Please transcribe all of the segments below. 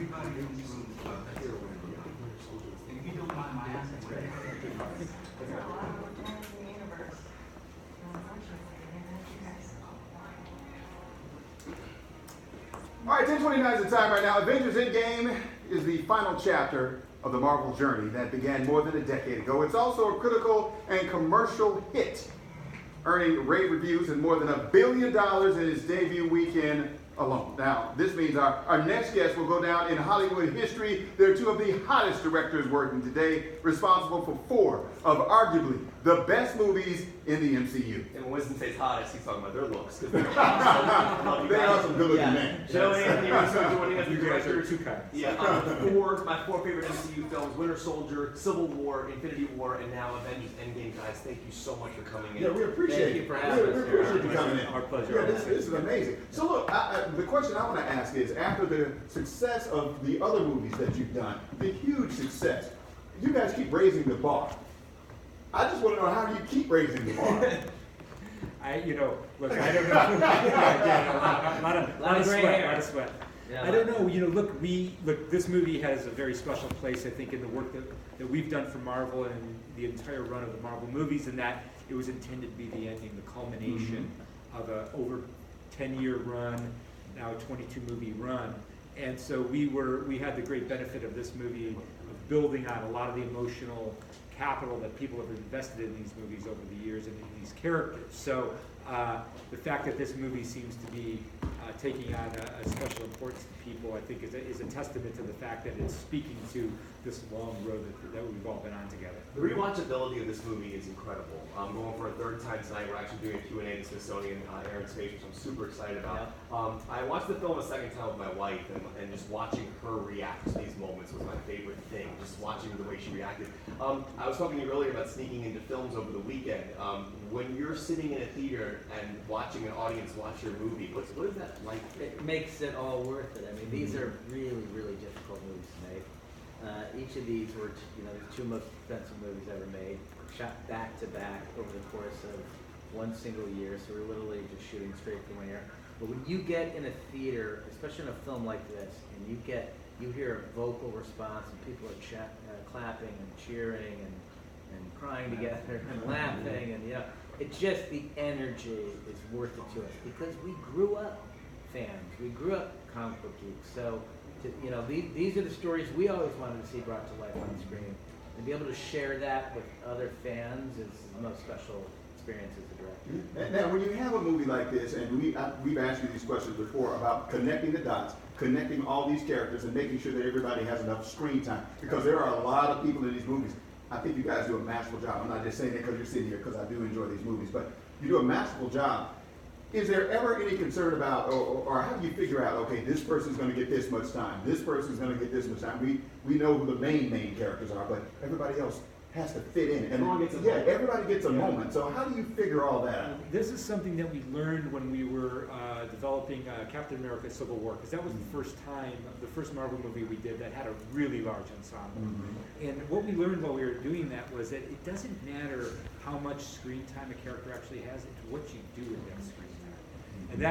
everybody in this room is a hero and beyond. And if you don't mind my asking, what There's a lot more times in the universe. Unfortunately, I didn't have you guys. All right, 10:29 is the time right now. Avengers Endgame is the final chapter of the Marvel journey that began more than a decade ago. It's also a critical and commercial hit, earning rave reviews and more than $1 billion in its debut weekend alone. Now, this means our next guest will go down in Hollywood history. They're two of the hottest directors working today, responsible for 4 of arguably the best movies in the MCU. And when Winston says hottest, he's talking about their looks. Because they're awesome. They are some good looking men. Joe and Anthony Russo joining us. You guys are too kind. Yeah, my four favorite MCU films: Winter Soldier, Civil War, Infinity War, and now Avengers Endgame. Guys, thank you so much for coming in. Yeah, we appreciate it. Thank you for having us. We appreciate you coming in. Our pleasure. Yeah, this is amazing. So look, the question I want to ask is, after the success of the other movies that you've done, the huge success, you guys keep raising the bar. I just want to know, how do you keep raising the bar? Look, I don't know. Yeah, a lot of sweat. Yeah, I don't know. Look, this movie has a very special place, I think, in the work that we've done for Marvel and the entire run of the Marvel movies, and that it was intended to be the ending, the culmination of a over 10-year run, now a 22-movie run. And so we had the great benefit of this movie of building on a lot of the emotional capital that people have invested in these movies over the years and in these characters. So the fact that this movie seems to be taking on a special importance to people, I think, is a testament to the fact that it's speaking to this long road that we've all been on together. The rewatchability of this movie is incredible. I'm going for a third time tonight. We're actually doing a Q&A at the Smithsonian Air Space, which I'm super excited about. I watched the film a second time with my wife, and just watching her react to these moments was my favorite thing. Just watching the way she reacted. I was talking to you earlier about sneaking into films over the weekend. When you're sitting in a theater and watching an audience watch your movie, what is that like? It makes it all worth it. I mean, these are really, really difficult movies to make. Each of these were, the 2 most expensive movies ever made, shot back to back over the course of 1 single year. So we're literally just shooting straight from air. But when you get in a theater, especially in a film like this, and you hear a vocal response, and people are clapping and cheering and crying together and laughing, and it's just, the energy is worth it to us because we grew up fans. We grew up comic book geeks. So, these are the stories we always wanted to see brought to life on screen. And be able to share that with other fans is the most special experience as a director. Now, when you have a movie like this, and we've asked you these questions before about connecting the dots, connecting all these characters, and making sure that everybody has enough screen time, because there are a lot of people in these movies. I think you guys do a masterful job. I'm not just saying that because you're sitting here, because I do enjoy these movies, but you do a masterful job. Is there ever any concern about, or how do you figure out, okay, this person's going to get this much time, this person's going to get this much time? We know who the main characters are, but everybody else has to fit in. And everybody gets a moment. So how do you figure all that out? This is something that we learned when we were developing Captain America: Civil War, because that was the first Marvel movie we did that had a really large ensemble. And what we learned while we were doing that was that it doesn't matter how much screen time a character actually has, it's what you do with that screen time. And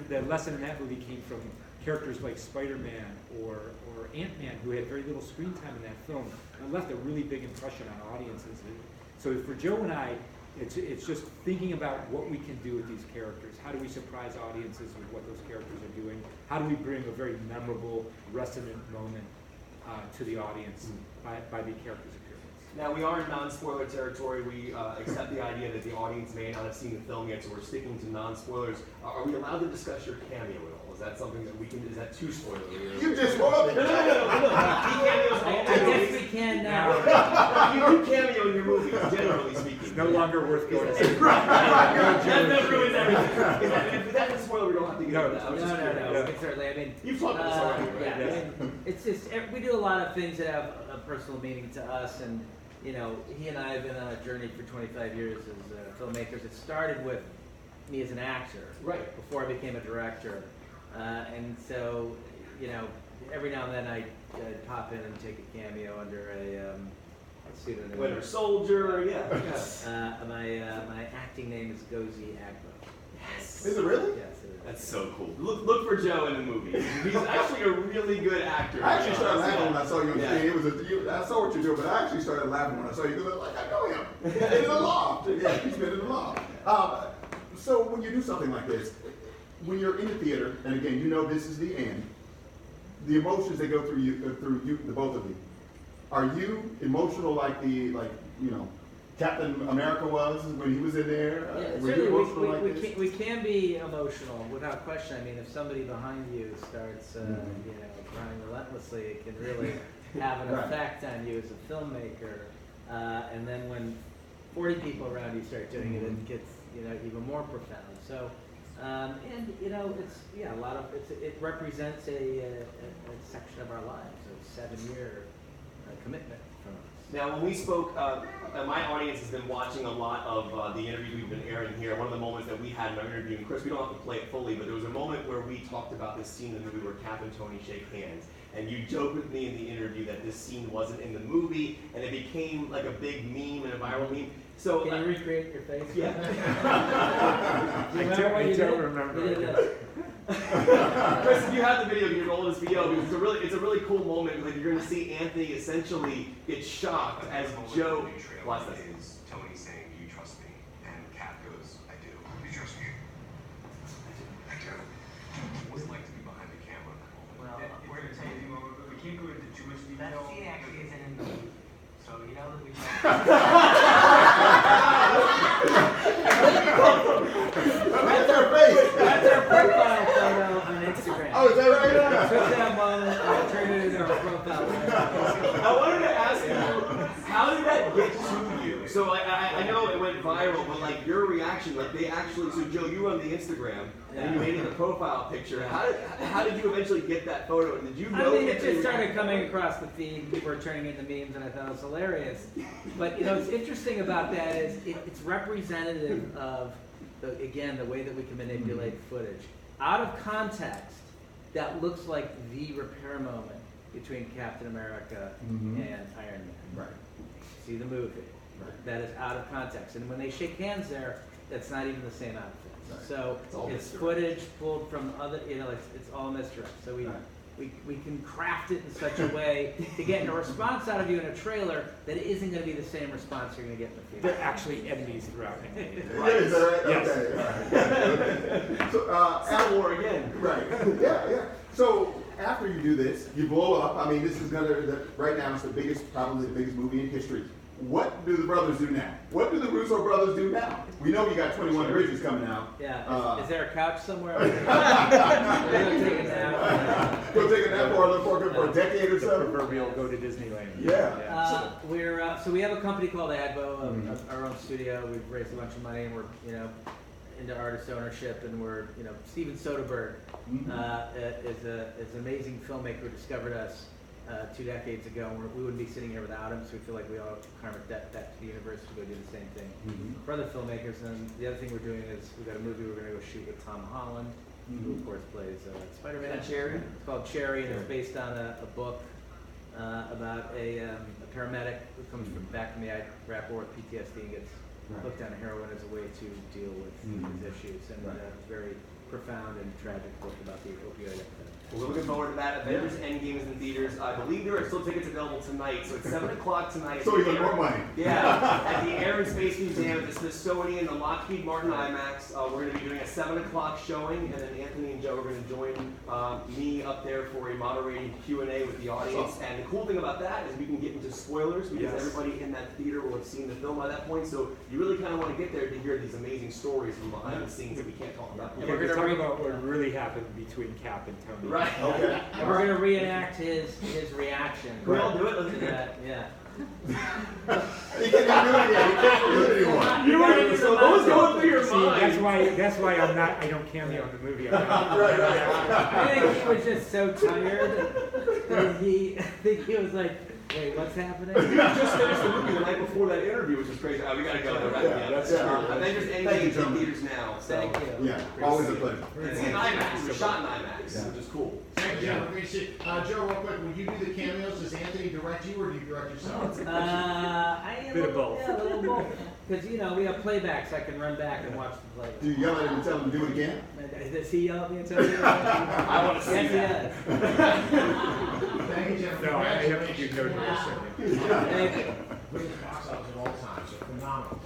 the lesson in that movie came from characters like Spider-Man or Ant-Man, who had very little screen time in that film, and left a really big impression on audiences. So for Joe and I, it's just thinking about what we can do with these characters. How do we surprise audiences with what those characters are doing? How do we bring a very memorable, resonant moment to the audience by the character's appearance? Now, we are in non-spoiler territory. We accept the idea that the audience may not have seen the film yet, so we're sticking to non-spoilers. Are we allowed to discuss your cameo at all? Is that something that we can, is that too spoilery? You just spoiled it. No. I guess we can now. You do cameo in your movies, generally speaking. It's no longer worth going to see. That ruins everything. If that's a spoiler, we don't have to get into that. No. Certainly, I mean, You've talked about this already, right? Yeah, I mean, it's just, we do a lot of things that have a personal meaning to us, and he and I have been on a journey for 25 years as filmmakers. It started with me as an actor, right, before I became a director, and so every now and then I'd pop in and take a cameo under a pseudonym. Winter Soldier, yeah. My acting name is Gozi Agbo. Yes. Is it really? Yes, it is. That's so cool. Look for Joe in the movie. He's actually a really good actor. I actually started laughing when I saw you on Yeah. screen. I saw what you're doing, but I actually started laughing when I saw you because I was like, I know him. He's been in the loft. Yeah, he's been in the loft. So when you do something like this, when you're in the theater, and again, you know this is the end, the emotions that go through you, the both of you, are you emotional like Captain America was when he was in there? Yeah, Were you certainly emotional like this? we can be emotional without question. I mean, if somebody behind you starts, crying relentlessly, it can really have an Right. effect on you as a filmmaker. And then when 40 people around you start doing it, it gets even more profound. So, it represents a section of our lives, a 7-year commitment from us. Now, when we spoke, my audience has been watching a lot of the interviews we've been airing here. One of the moments that we had in our interview, and Chris, we don't have to play it fully, but there was a moment where we talked about this scene in the movie where Cap and Tony shake hands. And you joked with me in the interview that this scene wasn't in the movie, and it became like a big meme and a viral meme. So, Can you recreate your face? yeah. I don't remember. You did this. Chris, if you have the video, you can roll this video because it's a really cool moment. Like you're going to see Anthony essentially get shocked as Joe. Watch this. Is Tony saying, "Do you trust me?" And Cap goes, "I do." "Do you trust me?" "I do." What's it like to be behind the camera? Well, We're gonna tell you, we can't go into too much that detail. scene actually isn't in the movie. So you know that we That's our face. That's our profile photo on Instagram. Oh, is that right? Took that moment and turned it into our profile photo. I wanted to ask you, how did that get to you? So I know it went viral, but like your reaction, like they actually, so Joe, you run the Instagram and you made it a profile picture. How did you eventually get that photo? And did you know? I mean, it just started coming across the feed. People were turning into memes, and I thought it was hilarious. But what's interesting about that is it's representative of the way that we can manipulate footage. Out of context, that looks like the repair moment between Captain America and Iron Man. Right. See the movie. Right. That is out of context. And when they shake hands there, that's not even the same outfit. Right. So all it's misdirect. footage pulled from other, it's all misdirect. So we can craft it in such a way to get a response out of you in a trailer that isn't going to be the same response you're going to get in the theater. They're actually enemies throughout the movie. Yeah, is that right? Yes. Okay, all right. So, Civil War again. right. Yeah. So after you do this, you blow up. I mean, this is right now it's probably the biggest movie in history. What do the brothers do now? What do the Russo brothers do now? We know you got 21 Bridges coming out. Yeah. Is there a couch somewhere? We're gonna take a nap. Go take a nap for a decade or so. Proverbial go to Disneyland. Yeah. So we have a company called Advo, our own studio. We've raised a bunch of money, and we're into artist ownership, and we're Steven Soderbergh is an amazing filmmaker who discovered us 2 decades ago. We wouldn't be sitting here without him, so we feel like we owe karmic debt back to the universe to go do the same thing for other filmmakers. And the other thing we're doing is we've got a movie we're going to go shoot with Tom Holland, who of course plays Spider-Man. Cherry? It's called Cherry, and it's based on a book about a paramedic who comes back from the Iraq War with PTSD and gets hooked on heroin as a way to deal with his issues. And it's very profound and tragic book about the opioid epidemic. Well, we're looking forward to that. Avengers Endgame is in theaters. I believe there are still tickets available tonight, so it's 7 o'clock tonight. So even more money. Yeah, at the Air and Space Museum, at the Smithsonian, the Lockheed Martin IMAX. We're going to be doing a 7 o'clock showing, and then Anthony and Joe are going to join me up there for a moderated Q&A with the audience. And the cool thing about that is we can get into spoilers because everybody in that theater will have seen the film by that point. So you really kind of want to get there to hear these amazing stories from behind the scenes that we can't talk about. And we're going to talk about what really happened between Cap and Tony. Right. Okay. And we're gonna reenact his reaction. Can we all do it? Let's to do it. that. Yeah. He can't even do it again. He can't do it anymore. You were so what was going through your See, mind? that's why I don't cameo in the movie. I think he was just so tired that I think he was like, wait, what's happening? You just finished the movie the night before that interview, which is crazy. We gotta go. They're wrapping up. That's true. Avengers Thank you, Endgame in gentlemen. theaters now. So. Thank you. Yeah, always a pleasure. It's in IMAX. It was shot in IMAX, which is cool. Thank you, Joe. Great to see you. Joe, real quick, when you do the cameos, does Anthony direct you or do you direct yourself? I am Bit of both. Yeah, a little both. Because, you know, we have playbacks, I can run back and watch the play. Do you yell at him and tell him to do it again? Does he yell at me and tell me? I want to see Yes, he that. does. Thank you, gentlemen. No, I have to give no Thank you. Biggest box office of all time, so phenomenal.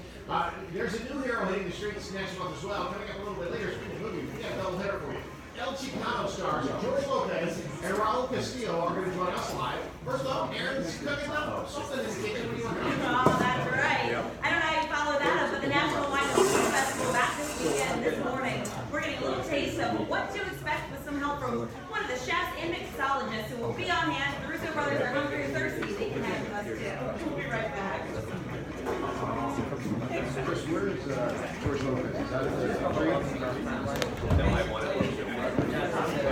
There's a new hero hitting the streets next month as well. Coming up a little bit later, speaking of movies, we got a double hitter for you. El Chicano stars George Lopez and Raul Castillo are going to join us live. First off, Aaron's cooking up something in the kitchen. What do you want to do? Oh, that's right. I don't know how you follow that up, but the National Wine and Food Festival back this weekend, this morning, we're getting a little taste of what to expect with some help from one of the chefs and mixologists who will be on hand. The Russo brothers are hungry and thirsty. They can hang with us too. We'll be right back. Chris, where is George Lopez? Is that a tree? No, I want to.